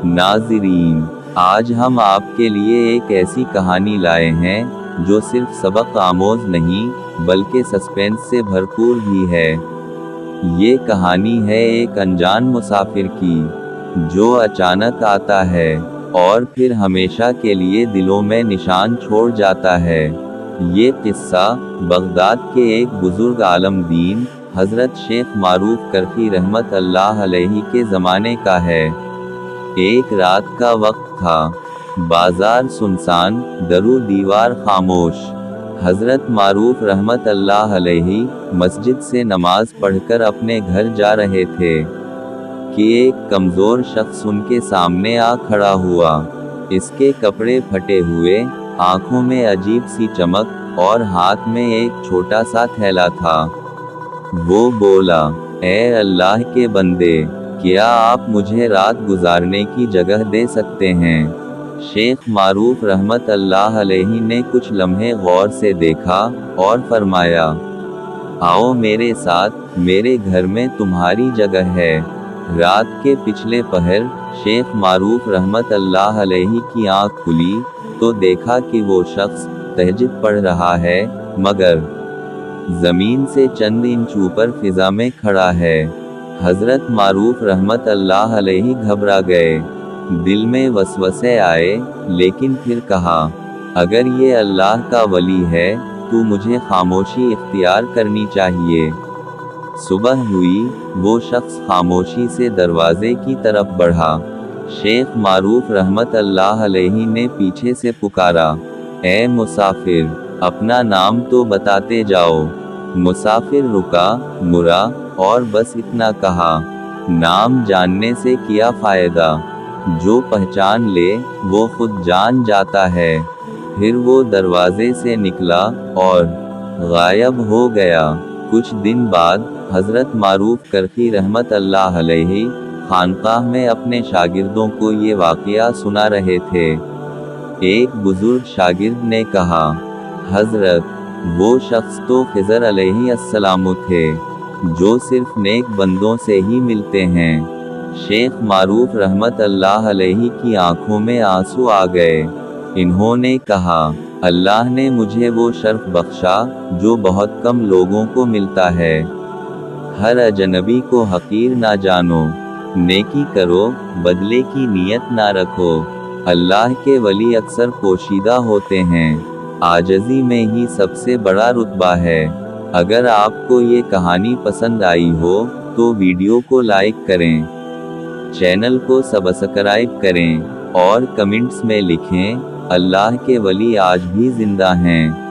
नाज़रीन, आज हम आपके लिए एक ऐसी कहानी लाए हैं जो सिर्फ सबक आमोज नहीं बल्कि सस्पेंस से भरपूर भी है। ये कहानी है एक अनजान मुसाफिर की, जो अचानक आता है और फिर हमेशा के लिए दिलों में निशान छोड़ जाता है। ये किस्सा बगदाद के एक बुजुर्ग आलम दीन हज़रत शेख मारूफ करखी रहमत अल्लाह अलैहि के ज़माने का है। एक रात का वक्त था, बाजार सुनसान, दरो दीवार खामोश। हज़रत मारूफ रहमत अल्लाह अलैहि मस्जिद से नमाज पढ़कर अपने घर जा रहे थे कि एक कमज़ोर शख्स उनके सामने आ खड़ा हुआ। इसके कपड़े फटे हुए, आंखों में अजीब सी चमक और हाथ में एक छोटा सा थैला था। वो बोला, ए अल्लाह के बंदे, क्या आप मुझे रात गुजारने की जगह दे सकते हैं? शेख मारूफ रहमत अल्लाह अलैहि ने कुछ लम्हे गौर से देखा और फरमाया, आओ मेरे साथ, मेरे घर में तुम्हारी जगह है। रात के पिछले पहर शेख मारूफ रहमत अल्लाह अलैहि की आंख खुली तो देखा कि वो शख्स तहज्जुद पढ़ रहा है, मगर जमीन से चंद इंच ऊपर फिजा में खड़ा है। हज़रत मारूफ रहमत अल्लाह अलैहि घबरा गए। दिल में वसवसे आए, लेकिन फिर कहा, अगर ये अल्लाह का वली है तो मुझे खामोशी इख्तियार करनी चाहिए। सुबह हुई, वो शख्स खामोशी से दरवाजे की तरफ बढ़ा। शेख मारूफ रहमत अल्लाह अलैहि ने पीछे से पुकारा, ए मुसाफिर, अपना नाम तो बताते जाओ। मुसाफिर रुका, मुड़ा और बस इतना कहा, नाम जानने से क्या फ़ायदा, जो पहचान ले वो खुद जान जाता है। फिर वो दरवाजे से निकला और गायब हो गया। कुछ दिन बाद हज़रत मारूफ करखी रहमत अल्लाह अलैहि खानकाह में अपने शागिर्दों को ये वाक़या सुना रहे थे। एक बुजुर्ग शागिर्द ने कहा, हज़रत, वो शख्स तो खिज़र अलैहि अस्सलाम थे, जो सिर्फ नेक बंदों से ही मिलते हैं। शेख मारूफ रहमत अल्लाह अलैहि की आंखों में आंसू आ गए। इन्होंने कहा, अल्लाह ने मुझे वो शर्फ बख्शा जो बहुत कम लोगों को मिलता है। हर अजनबी को हकीर ना जानो, नेकी करो, बदले की नियत ना रखो। अल्लाह के वली अक्सर पोशीदा होते हैं, आजज़ी में ही सबसे बड़ा रुतबा है। अगर आपको ये कहानी पसंद आई हो तो वीडियो को लाइक करें, चैनल को सब्सक्राइब करें और कमेंट्स में लिखें, अल्लाह के वली आज भी जिंदा हैं।